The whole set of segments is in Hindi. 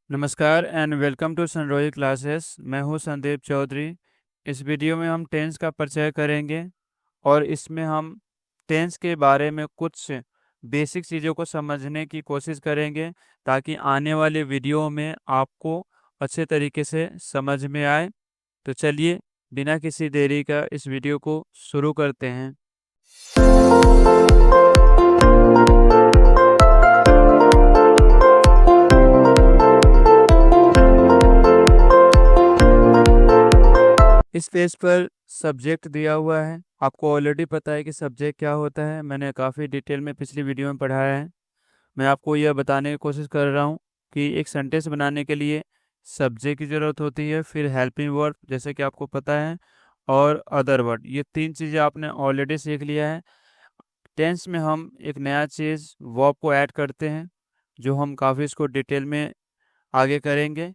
नमस्कार एंड वेलकम टू सनरोई क्लासेस। मैं हूं संदीप चौधरी। इस वीडियो में हम टेंस का परिचय करेंगे और इसमें हम टेंस के बारे में कुछ बेसिक चीज़ों को समझने की कोशिश करेंगे ताकि आने वाले वीडियो में आपको अच्छे तरीके से समझ में आए। तो चलिए बिना किसी देरी का इस वीडियो को शुरू करते हैं। इस पेज पर सब्जेक्ट दिया हुआ है। आपको ऑलरेडी पता है कि सब्जेक्ट क्या होता है, मैंने काफ़ी डिटेल में पिछली वीडियो में पढ़ाया है। मैं आपको यह बताने की कोशिश कर रहा हूँ कि एक सेंटेंस बनाने के लिए सब्जेक्ट की ज़रूरत होती है, फिर हेल्पिंग वर्ब जैसे कि आपको पता है, और अदर वर्ड। ये तीन चीज़ें आपने ऑलरेडी सीख लिया है। टेंस में हम एक नया चीज़ वर्ब को ऐड करते हैं, जो हम काफ़ी इसको डिटेल में आगे करेंगे।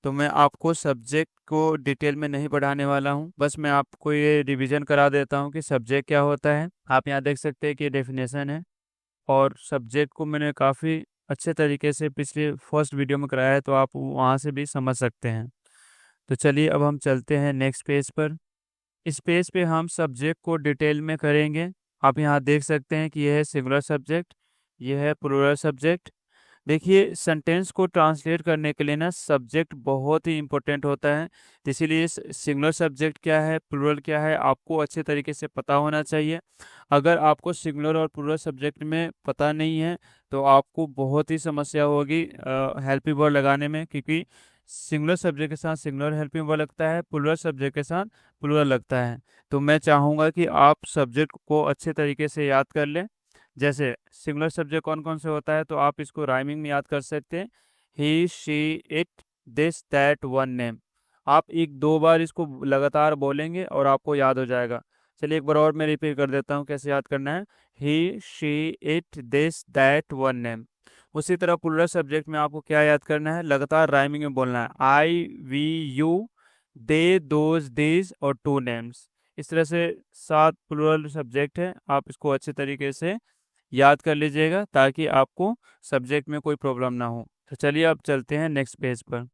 तो मैं आपको सब्जेक्ट को डिटेल में नहीं पढ़ाने वाला हूँ, बस मैं आपको ये रिवीजन करा देता हूँ कि सब्जेक्ट क्या होता है। आप यहाँ देख सकते हैं कि ये डेफिनेशन है और सब्जेक्ट को मैंने काफ़ी अच्छे तरीके से पिछले फर्स्ट वीडियो में कराया है, तो आप वहाँ से भी समझ सकते हैं। तो चलिए अब हम चलते हैं नेक्स्ट पेज पर। इस पेज पे हम सब्जेक्ट को डिटेल में करेंगे। आप यहाँ देख सकते हैं कि यह है सिंगुलर सब्जेक्ट, यह है प्लूरल सब्जेक्ट। देखिए, सेंटेंस को ट्रांसलेट करने के लिए ना सब्जेक्ट बहुत ही इम्पोर्टेंट होता है। तो इसीलिए सिंगुलर सब्जेक्ट क्या है, प्लूरल क्या है, आपको अच्छे तरीके से पता होना चाहिए। अगर आपको सिंगुलर और प्लूरल सब्जेक्ट में पता नहीं है तो आपको बहुत ही समस्या होगी हेल्पिंग वर्ड लगाने में, क्योंकि सिंगुलर सब्जेक्ट के साथ सिंगुलर हेल्पिंग वर्ड लगता है, प्लूरल सब्जेक्ट के साथ प्लूरल लगता है। तो मैं चाहूँगा कि आप सब्जेक्ट को अच्छे तरीके से याद कर लें। जैसे सिंगुलर सब्जेक्ट कौन कौन से होता है, तो आप इसको राइमिंग में याद कर सकते हैं। He, she, it, this, that, one name. आप एक दो बार इसको लगातार बोलेंगे और आपको याद हो जाएगा। चलिए एक बार और मैं रिपीट कर देता हूँ कैसे याद करना है। He, she, it, this, that, one name. उसी तरह प्लूरल सब्जेक्ट में आपको क्या याद करना है, लगातार राइमिंग में बोलना है। I, we, you, they, those, these और टू नेम्स। इस तरह से 7 प्लूरल सब्जेक्ट है, आप इसको अच्छे तरीके से याद कर लीजिएगा ताकि आपको सब्जेक्ट में कोई प्रॉब्लम ना हो। तो चलिए अब चलते हैं नेक्स्ट पेज पर।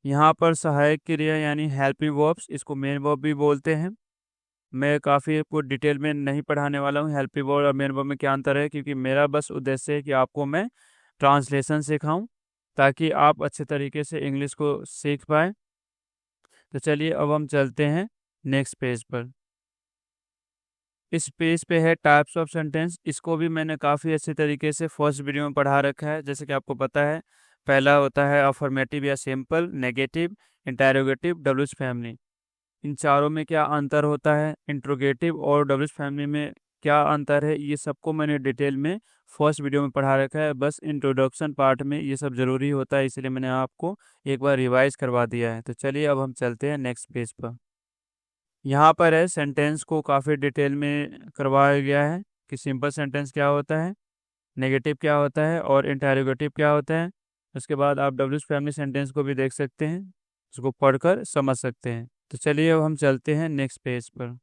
यहाँ पर सहायक क्रिया यानी हेल्पिंग वर्ब्स, इसको मेन वर्ब भी बोलते हैं। मैं काफ़ी आपको डिटेल में नहीं पढ़ाने वाला हूँ हेल्पिंग वर्ब और मेन वर्ब में क्या अंतर है, क्योंकि मेरा बस उद्देश्य है कि आपको मैं ट्रांसलेशन सिखाऊं ताकि आप अच्छे तरीके से इंग्लिश को सीख पाए। तो चलिए अब हम चलते हैं नेक्स्ट पेज पर। इस पेज पे है टाइप्स ऑफ सेंटेंस। इसको भी मैंने काफ़ी अच्छे तरीके से फर्स्ट वीडियो में पढ़ा रखा है। जैसे कि आपको पता है, पहला होता है अफर्मेटिव या simple, negative, interrogative, WH family. इन चारों में क्या अंतर होता है, इंट्रोगेटिव और डब्ल्यूएच फैमिली में क्या अंतर है, ये सबको मैंने डिटेल में फर्स्ट वीडियो में पढ़ा रखा है। बस इंट्रोडक्शन पार्ट में ये सब ज़रूरी होता है, इसलिए मैंने आपको एक बार रिवाइज करवा दिया है। तो चलिए अब हम चलते हैं नेक्स्ट पेज पर। यहाँ पर है सेंटेंस को काफ़ी डिटेल में करवाया गया है कि सिंपल सेंटेंस क्या होता है, नेगेटिव क्या होता है और इंटेरोगेटिव क्या होता है। उसके बाद आप डब्ल्यूएच फैमिली सेंटेंस को भी देख सकते हैं, उसको पढ़कर समझ सकते हैं। तो चलिए अब हम चलते हैं नेक्स्ट पेज पर।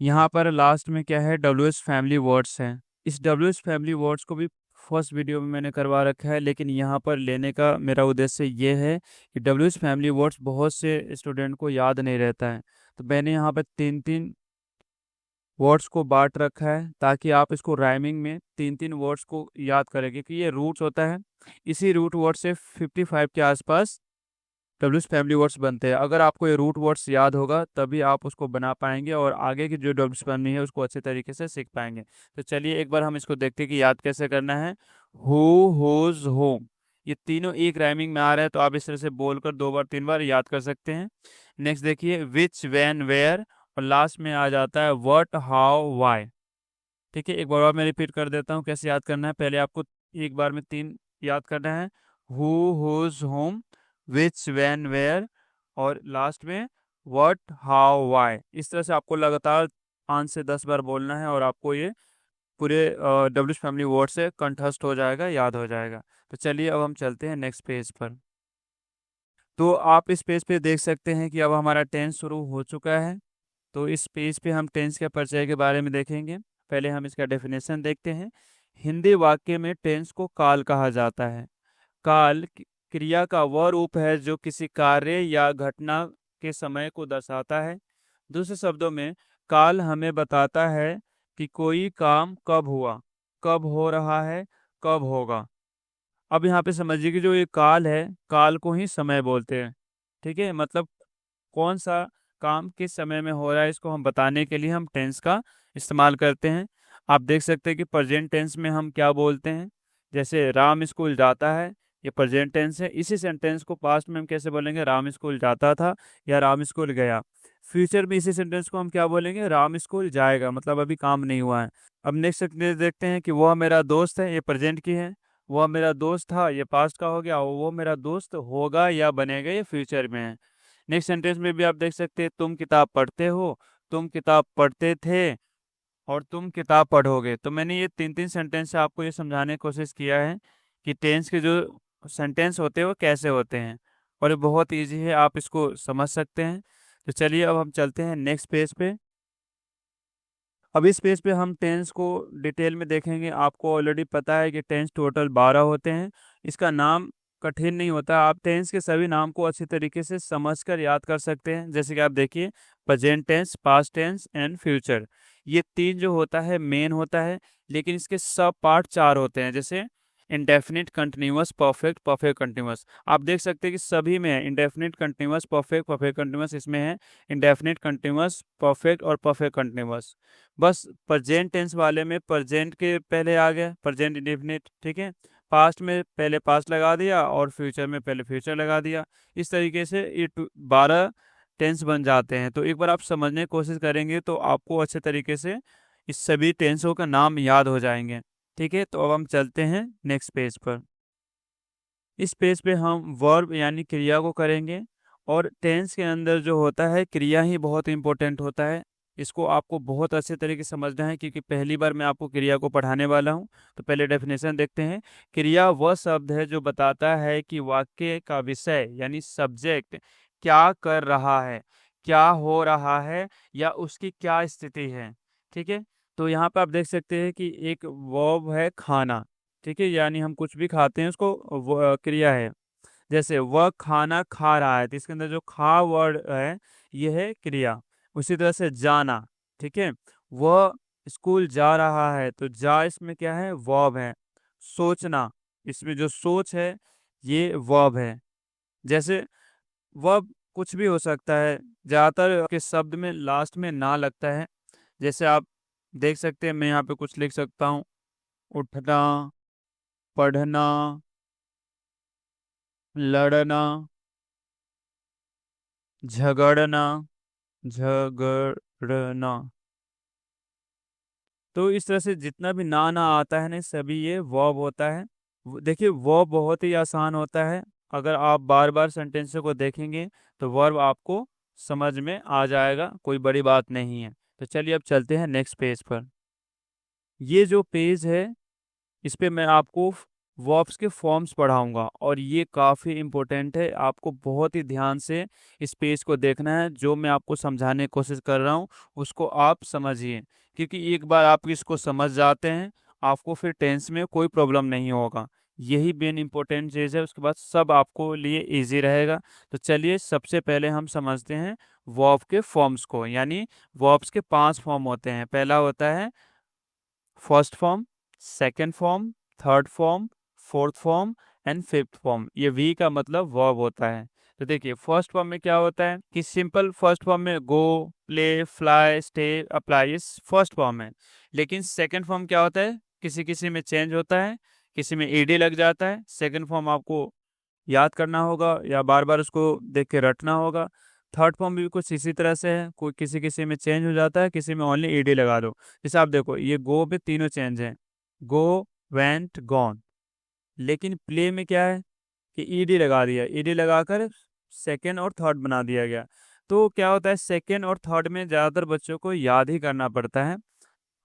यहाँ पर लास्ट में क्या है, डब्ल्यूएच फैमिली वर्ड्स हैं। इस डब्ल्यूएच फैमिली वर्ड्स को भी फर्स्ट वीडियो में मैंने करवा रखा है, लेकिन यहाँ पर लेने का मेरा उद्देश्य ये है कि डब्ल्यूएच फैमिली वर्ड्स बहुत से स्टूडेंट को याद नहीं रहता है। तो मैंने यहाँ पर 3-3 वर्ड्स को बांट रखा है ताकि आप इसको राइमिंग में 3-3 वर्ड्स को याद करें, क्योंकि ये रूट्स होता है। इसी रूट वर्ड से 55 के आसपास डब्ल्यूएच फैमिली वर्ड्स बनते हैं। अगर आपको ये रूट वर्ड्स याद होगा तभी आप उसको बना पाएंगे और आगे की जो डब्ल्यूएच फैमिली है उसको अच्छे तरीके से सीख पाएंगे। तो चलिए एक बार हम इसको देखते हैं कि याद कैसे करना है। हु, हुज, होम, ये तीनों एक राइमिंग में आ रहा है, तो आप इस तरह से बोलकर 2 बार 3 बार याद कर सकते हैं। नेक्स्ट देखिए, विच, वैन, वेयर, और लास्ट में आ जाता है व्हाट, हाउ, व्हाई। ठीक है, एक बार और मैं रिपीट कर देता हूँ कैसे याद करना है। पहले आपको एक बार में 3 याद करना है, who, whose, whom, which, when, where, और लास्ट में व्हाट, हाउ, व्हाई। इस तरह से आपको लगातार 5 से 10 बार बोलना है और आपको ये पूरे डब्ल्यूएच फैमिली वर्ड से कंठस्थ हो जाएगा, याद हो जाएगा। तो चलिए अब हम चलते हैं नेक्स्ट पेज पर। तो आप इस पेज पे देख सकते हैं कि अब हमारा टेंस शुरू हो चुका है। तो इस पेज पे हम टेंस के परिचय के बारे में देखेंगे। पहले हम इसका डेफिनेशन देखते हैं। हिंदी वाक्य में टेंस को काल कहा जाता है। काल क्रिया का वह रूप है जो किसी कार्य या घटना के समय को दर्शाता है। दूसरे शब्दों में काल हमें बताता है कि कोई काम कब हुआ, कब हो रहा है, कब होगा। अब यहाँ पे समझिए कि जो ये काल है, काल को ही समय बोलते हैं। ठीक है, मतलब कौन सा काम किस समय में हो रहा है, इसको हम बताने के लिए हम टेंस का इस्तेमाल करते हैं। आप देख सकते हैं कि प्रेजेंट टेंस में हम क्या बोलते हैं। जैसे राम स्कूल जाता है, ये प्रेजेंट टेंस है। इसी सेंटेंस को पास्ट में हम कैसे बोलेंगे, राम स्कूल जाता था या राम स्कूल गया। फ्यूचर में इसी सेंटेंस को हम क्या बोलेंगे, राम स्कूल जाएगा, मतलब अभी काम नहीं हुआ है। अब नेक्स्ट सेंटेंस देखते हैं कि वह मेरा दोस्त है, ये प्रेजेंट की है। वह मेरा दोस्त था, ये पास्ट का हो गया। और वो मेरा दोस्त होगा या बनेगा, ये फ्यूचर में है। नेक्स्ट सेंटेंस में भी आप देख सकते हैं, तुम किताब पढ़ते हो, तुम किताब पढ़ते थे, और तुम किताब पढ़ोगे। तो मैंने ये तीन तीन सेंटेंस से आपको ये समझाने की कोशिश किया है कि टेंस के जो सेंटेंस होते हैं वो कैसे होते हैं, और ये बहुत इजी है, आप इसको समझ सकते हैं। तो चलिए अब हम चलते हैं नेक्स्ट पेज पे। अब इस पेज पे हम टेंस को डिटेल में देखेंगे। आपको ऑलरेडी पता है कि टेंस टोटल 12 होते हैं। इसका नाम कठिन नहीं होता, आप टेंस के सभी नाम को अच्छी तरीके से समझकर याद कर सकते हैं। जैसे कि आप देखिए, present tense, past tense and future, ये तीन जो होता है मेन होता है, लेकिन इसके सब पार्ट चार होते हैं। जैसे indefinite, continuous, perfect, perfect continuous, आप देख सकते हैं कि सभी में है। Indefinite, continuous, perfect, perfect continuous इसमें है। इंडेफिनिट, कंटिन्यूअस, परफेक्ट और परफेक्ट कंटिन्यूअस। बस प्रेजेंट टेंस वाले में प्रेजेंट के पहले आ गया प्रेजेंट इंडेफिनिट, ठीक है। पास्ट में पहले पास्ट लगा दिया और फ्यूचर में पहले फ्यूचर लगा दिया। इस तरीके से ये 12 टेंस बन जाते हैं। तो एक बार आप समझने की कोशिश करेंगे तो आपको अच्छे तरीके से इस सभी टेंसों का नाम याद हो जाएंगे। ठीक है, तो अब हम चलते हैं नेक्स्ट पेज पर। इस पेज पे हम वर्ब यानी क्रिया को करेंगे, और टेंस के अंदर जो होता है क्रिया ही बहुत इंपॉर्टेंट होता है। इसको आपको बहुत अच्छे तरीके से समझना है, क्योंकि पहली बार मैं आपको क्रिया को पढ़ाने वाला हूँ। तो पहले डेफिनेशन देखते हैं। क्रिया वह शब्द है जो बताता है कि वाक्य का विषय यानी सब्जेक्ट क्या कर रहा है, क्या हो रहा है, या उसकी क्या स्थिति है। ठीक है, तो यहाँ पे आप देख सकते हैं कि एक वर्ब है खाना। ठीक है, यानी हम कुछ भी खाते हैं उसको क्रिया है। जैसे वह खाना खा रहा है, तो इसके अंदर जो खा वर्ड है ये है क्रिया। उसी तरह से जाना, ठीक है, वह स्कूल जा रहा है, तो जा इसमें क्या है, वर्ब है। सोचना, इसमें जो सोच है ये वर्ब है। जैसे वर्ब कुछ भी हो सकता है, ज़्यादातर के शब्द में लास्ट में ना लगता है। जैसे आप देख सकते हैं, मैं यहाँ पे कुछ लिख सकता हूँ, उठना, पढ़ना, लड़ना, झगड़ना, झगड़ना। तो इस तरह से जितना भी ना ना आता है ना, सभी ये वर्ब होता है। देखिए वर्ब बहुत ही आसान होता है। अगर आप बार बार सेंटेंस को देखेंगे तो वर्ब आपको समझ में आ जाएगा, कोई बड़ी बात नहीं है। तो चलिए अब चलते हैं नेक्स्ट पेज पर। ये जो पेज है इस पे मैं आपको वर्ब्स के फॉर्म्स पढ़ाऊंगा, और ये काफ़ी इम्पोर्टेंट है। आपको बहुत ही ध्यान से इस पेज को देखना है। जो मैं आपको समझाने की कोशिश कर रहा हूँ उसको आप समझिए, क्योंकि एक बार आप इसको समझ जाते हैं आपको फिर टेंस में कोई प्रॉब्लम नहीं होगा। यही मेन इम्पोर्टेंट चीज़ है, उसके बाद सब आपको लिए इजी रहेगा। तो चलिए सबसे पहले हम समझते हैं वर्ब के फॉर्म्स को, यानी वर्ब्स के 5 फॉर्म होते हैं। पहला होता है first form, second form, third form, fourth form and fifth form. ये वी का मतलब वर्ब होता है। तो देखिए फर्स्ट फॉर्म में क्या होता है कि सिंपल फर्स्ट फॉर्म में गो, प्ले, फ्लाई, स्टे, अप्लाई, इस फर्स्ट फॉर्म है। लेकिन सेकंड फॉर्म क्या होता है, किसी किसी में चेंज होता है, किसी में ईडी लग जाता है। सेकंड फॉर्म आपको याद करना होगा या बार बार उसको देख के रटना होगा। थर्ड फॉर्म भी कुछ इसी तरह से है, कोई किसी किसी में चेंज हो जाता है, किसी में ओनली ईडी लगा दो। जैसे आप देखो ये गो में तीनों चेंज है, गो, वेंट, गॉन। लेकिन प्ले में क्या है कि ईडी लगा दिया, ईडी लगाकर सेकेंड और थर्ड बना दिया गया। तो क्या होता है, सेकेंड और थर्ड में ज़्यादातर बच्चों को याद ही करना पड़ता है।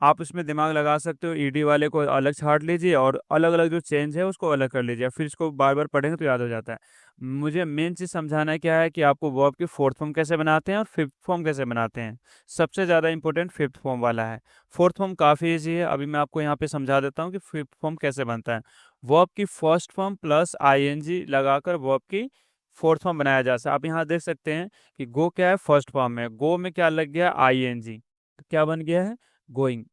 आप उसमें दिमाग लगा सकते हो, ईडी वाले को अलग छाट लीजिए और अलग अलग जो चेंज है उसको अलग कर लीजिए, फिर इसको बार बार पढ़ेंगे तो याद हो जाता है। मुझे मेन चीज़ समझाना क्या है कि आपको वर्ब की फोर्थ फॉर्म कैसे बनाते हैं और फिफ्थ फॉर्म कैसे बनाते हैं। सबसे ज़्यादा इंपॉर्टेंट फिफ्थ फॉर्म वाला है। फोर्थ फॉर्म काफ़ी ईजी है, अभी मैं आपको यहाँ पे समझा देता हूँ कि फिफ्थ फॉर्म कैसे बनता है। वर्ब की फर्स्ट फॉर्म प्लस आईएनजी लगाकर वर्ब की फोर्थ फॉर्म बनाया जा सकता है। आप यहाँ देख सकते हैं कि गो क्या है, फर्स्ट फॉर्म में, गो में क्या लग गया, आईएनजी, तो क्या बन गया है, गोइंग।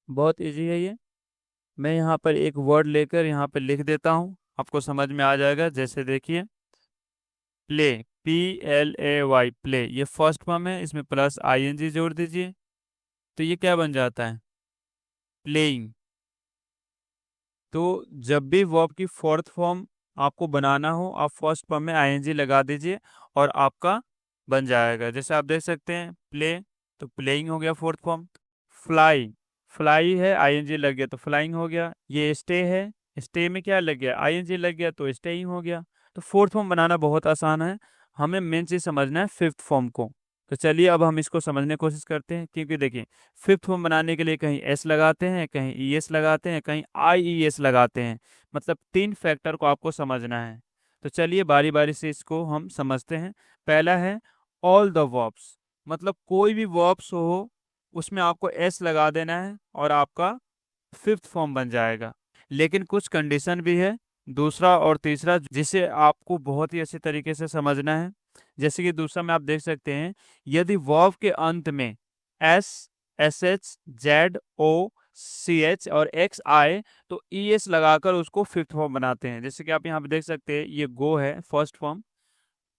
बहुत इजी है ये। मैं यहाँ पर एक वर्ड लेकर यहाँ पर लिख देता हूँ, आपको समझ में आ जाएगा। जैसे देखिए, प्ले, PLAY, प्ले, ये फर्स्ट फॉर्म है, इसमें प्लस आईएनजी जोड़ दीजिए तो ये क्या बन जाता है, प्लेइंग। तो जब भी वर्ब की फोर्थ फॉर्म आपको बनाना हो, आप फर्स्ट फॉर्म में आईएनजी लगा दीजिए और आपका बन जाएगा। जैसे आप देख सकते हैं, प्ले, तो प्लेइंग हो गया फोर्थ फॉर्म। फ्लाई, फ्लाई है, आईएनजी लग गया तो फ्लाइंग हो गया। ये स्टे है, स्टे में क्या लग गया, आईएनजी लग गया तो स्टेइंग हो गया। तो फोर्थ फॉर्म बनाना बहुत आसान है, हमें मेन चीज समझना है फिफ्थ फॉर्म को। तो चलिए अब हम इसको समझने की कोशिश करते हैं, क्योंकि देखिए फिफ्थ फॉर्म बनाने के लिए कहीं एस लगाते हैं, कहीं ईएस लगाते हैं, कहीं आईईएस लगाते हैं, मतलब तीन फैक्टर को आपको समझना है। तो चलिए बारी बारी से इसको हम समझते हैं। पहला है ऑल द वर्ब्स, मतलब कोई भी वर्ब्स हो उसमें आपको एस लगा देना है और आपका फिफ्थ फॉर्म बन जाएगा। लेकिन कुछ कंडीशन भी है, दूसरा और तीसरा, जिसे आपको बहुत ही अच्छे तरीके से समझना है। जैसे कि दूसरा में आप देख सकते हैं, यदि वर्ब के अंत में एस, एसएच, जेड, ओ, सीएच और एक्स आए तो ईएस लगाकर उसको फिफ्थ फॉर्म बनाते हैं। जैसे कि आप यहाँ पे देख सकते हैं, ये गो है फर्स्ट फॉर्म,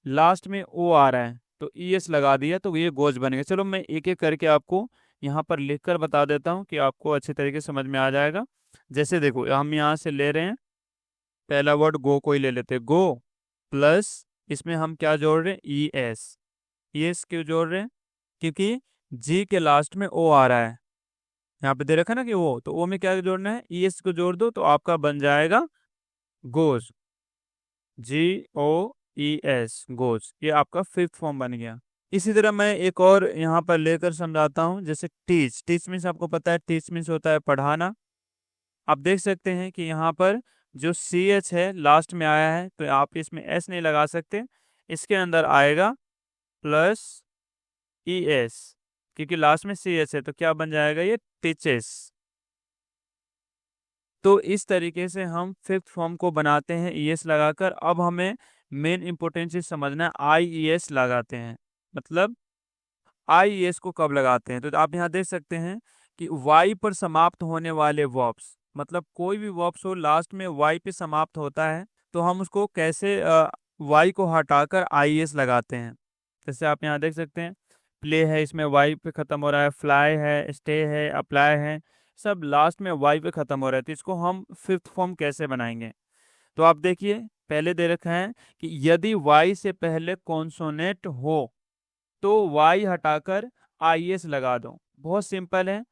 लास्ट में ओ आ रहा है तो ईएस लगा दिया तो ये गोज बनेगा। चलो मैं एक एक करके आपको यहाँ पर लिखकर बता देता हूँ कि आपको अच्छे तरीके से समझ में आ जाएगा। जैसे देखो, हम यहाँ से ले रहे हैं, पहला वर्ड गो को ही ले लेते हैं, गो प्लस इसमें हम क्या जोड़ रहे हैं, ई एस। ई एस क्यों जोड़ रहे हैं, क्योंकि जी के लास्ट में ओ आ रहा है, यहाँ पे दे रखा है ना कि ओ, तो ओ में क्या जोड़ना है, ई एस को जोड़ दो तो आपका बन जाएगा गोज, GOES, गोज। ये आपका फिफ्थ फॉर्म बन गया। इसी तरह मैं एक और यहाँ पर लेकर समझाता हूँ। जैसे टीच, टीच मीन्स आपको पता है, टीच मीन्स होता है पढ़ाना। आप देख सकते हैं कि यहाँ पर जो CH है लास्ट में आया है तो आप इसमें S नहीं लगा सकते, इसके अंदर आएगा प्लस ES, क्योंकि लास्ट में CH है तो क्या बन जाएगा, ये टीचेस। तो इस तरीके से हम फिफ्थ फॉर्म को बनाते हैं ES लगाकर। अब हमें मेन इंपॉर्टेंट चीज समझना है, IES लगाते हैं। मतलब IES को कब लगाते हैं, तो आप यहाँ देख सकते हैं कि Y पर समाप्त होने वाले वर्ब्स, मतलब कोई भी वर्ब्स हो लास्ट में Y पे समाप्त होता है तो हम उसको कैसे Y को हटाकर IES लगाते हैं। जैसे आप यहाँ देख सकते हैं, प्ले है, इसमें Y पे खत्म हो रहा है, फ्लाई है, स्टे है, अप्लाई है, सब लास्ट में Y पे खत्म हो रहा है, तो इसको हम फिफ्थ फॉर्म कैसे बनाएंगे। तो आप देखिए, पहले दे रखा है कि यदि Y से पहले कॉन्सोनेंट हो तो Y हटाकर IES लगा दो। बहुत सिंपल है,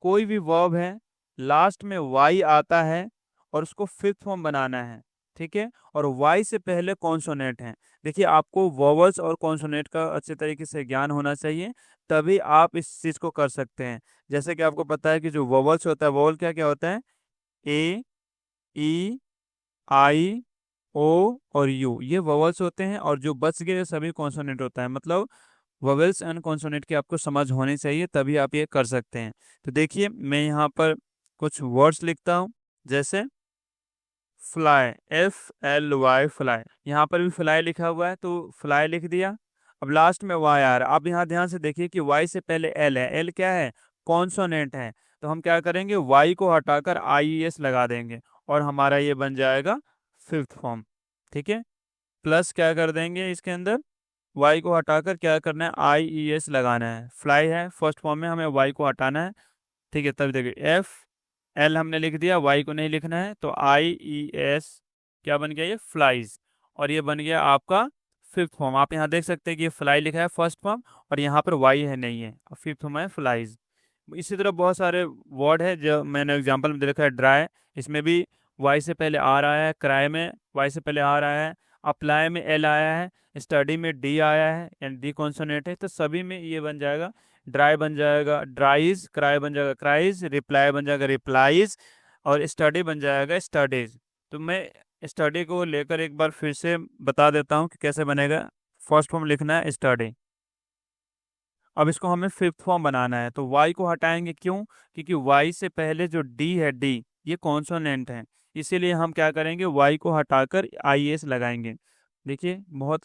कोई भी वर्ब है लास्ट में Y आता है और उसको फिफ्थ फॉर्म बनाना है, ठीक है, और Y से पहले कॉन्सोनेंट है। देखिए आपको वोवल्स और कॉन्सोनेंट का अच्छे तरीके से ज्ञान होना चाहिए, तभी आप इस चीज को कर सकते हैं। जैसे कि आपको पता है कि जो वोवल्स होता है, वोवल क्या क्या होता है, A, E, I, O और U, ये वोवल्स होते हैं, और जो बच गए सभी कॉन्सोनेंट होता है। मतलब वोवेल्स एंड कॉन्सोनेंट की आपको समझ होनी चाहिए, तभी आप ये कर सकते हैं। तो देखिए मैं यहाँ पर कुछ वर्ड्स लिखता हूँ। जैसे फ्लाई, FLY, फ्लाई, यहाँ पर भी फ्लाई लिखा हुआ है तो फ्लाई लिख दिया। अब लास्ट में वाई आ रहा है, अब यहाँ ध्यान से देखिए कि वाई से पहले एल है, एल क्या है, कॉन्सोनेंट है, तो हम क्या करेंगे, वाई को हटाकर IES लगा देंगे और हमारा ये बन जाएगा फिफ्थ फॉर्म। ठीक है, प्लस क्या कर देंगे इसके अंदर, वाई को हटाकर क्या करना है, IES लगाना है। फ्लाई है फर्स्ट फॉर्म में, हमें वाई को हटाना है, ठीक है। तब देखिए FL हमने लिख दिया, वाई को नहीं लिखना है, तो IES क्या बन गया, ये फ्लाइज, और ये बन गया आपका फिफ्थ फॉर्म। आप यहाँ देख सकते हैं कि ये फ्लाई लिखा है फर्स्ट फॉर्म और यहाँ पर वाई है नहीं है, और फिफ्थ फॉर्म है फ्लाइज। इसी तरह बहुत सारे वर्ड है जो मैंने एग्जाम्पल में दे रखा है, ड्राई, इसमें भी वाई से पहले आ रहा है, क्राई में वाई से पहले आ रहा है, अप्लाई में L आया है, स्टडी में D आया है, एंड D कॉन्सोनेंट है, तो सभी में ये बन जाएगा ड्राई बन जाएगा ड्राइज, क्राई बन जाएगा क्राइज, रिप्लाई बन जाएगा रिप्लाईज, और स्टडी बन जाएगा स्टडीज। तो मैं स्टडी को लेकर एक बार फिर से बता देता हूँ कि कैसे बनेगा। फर्स्ट फॉर्म लिखना है स्टडी। अब इसको हमें फिफ्थ फॉर्म बनाना है, तो वाई को हटाएंगे, क्यों? क्योंकि वाई से पहले जो डी है, डी ये कॉन्सोनेंट है, इसीलिए हम क्या करेंगे, वाई को हटाकर आई एस लगाएंगे। देखिए बहुत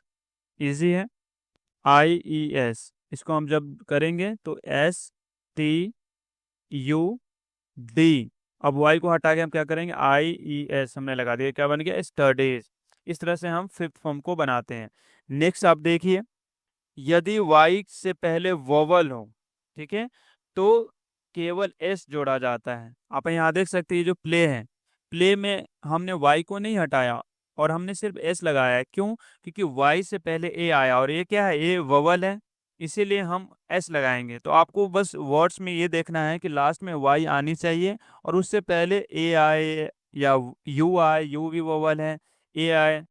इजी है, आई ई एस। इसको हम जब करेंगे तो एस टी यू डी। अब वाई को हटा के हम क्या करेंगे, आई ई एस हमने लगा दिया, क्या बन गया, स्टडीज। इस तरह से हम फिफ्थ फॉर्म को बनाते हैं। नेक्स्ट आप देखिए, यदि वाई से पहले वोवल हो, ठीक है, तो केवल एस जोड़ा जाता है। आप यहाँ देख सकते हैं, ये जो प्ले है, प्ले में हमने वाई को नहीं हटाया और हमने सिर्फ एस लगाया है, क्यों? क्योंकि वाई से पहले ए आया और ये क्या है, ए वोवल है, इसीलिए हम एस लगाएंगे। तो आपको बस वर्ड्स में ये देखना है कि लास्ट में वाई आनी चाहिए और उससे पहले ए आए या यू आए, यू भी वोवल है, ए आए,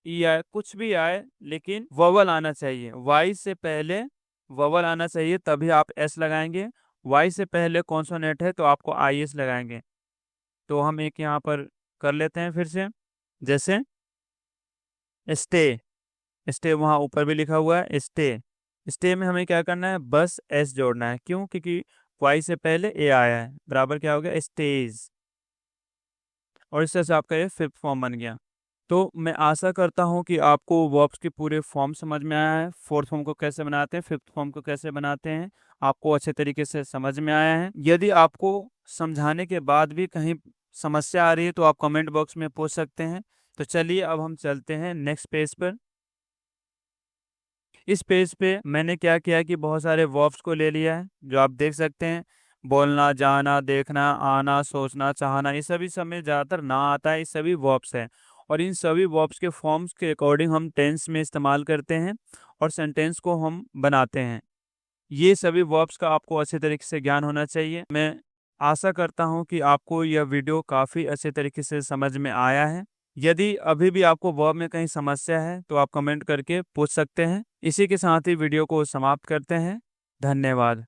ई आए, कुछ भी आए, लेकिन वोवल आना चाहिए। वाई से पहले वोवल आना चाहिए, तभी आप एस लगाएंगे। वाई से पहले कॉन्सोनेंट है तो आपको आई एस लगाएंगे। तो हम एक यहाँ पर कर लेते हैं फिर से, जैसे स्टे, स्टे वहाँ ऊपर भी लिखा हुआ है स्टे। स्टे में हमें क्या करना है, बस एस जोड़ना है, क्यों? क्योंकि वाई से पहले ए आया है, बराबर क्या हो गया, स्टेज। और इस तरह से आपका ये फिफ्थ फॉर्म बन गया। तो मैं आशा करता हूँ कि आपको वर्ब्स के पूरे फॉर्म समझ में आया है, फोर्थ फॉर्म को कैसे बनाते हैं, फिफ्थ फॉर्म को कैसे बनाते हैं, आपको अच्छे तरीके से समझ में आया है। यदि आपको समझाने के बाद भी कहीं समस्या आ रही है तो आप कमेंट बॉक्स में पूछ सकते हैं। तो चलिए अब हम चलते हैं नेक्स्ट पेज पर। इस पेज पे मैंने क्या किया कि बहुत सारे वर्ब्स को ले लिया है, जो आप देख सकते हैं, बोलना, जाना, देखना, आना, सोचना, चाहना, ये सभी समय ज़्यादातर ना आता है, ये सभी वर्ब्स हैं। और इन सभी वर्ब्स के फॉर्म्स के अकॉर्डिंग हम टेंस में इस्तेमाल करते हैं और सेंटेंस को हम बनाते हैं। ये सभी वर्ब्स का आपको अच्छे तरीके से ज्ञान होना चाहिए। मैं आशा करता हूँ कि आपको यह वीडियो काफ़ी अच्छे तरीके से समझ में आया है। यदि अभी भी आपको वर्ब में कहीं समस्या है तो आप कमेंट करके पूछ सकते हैं। इसी के साथ ही वीडियो को समाप्त करते हैं। धन्यवाद।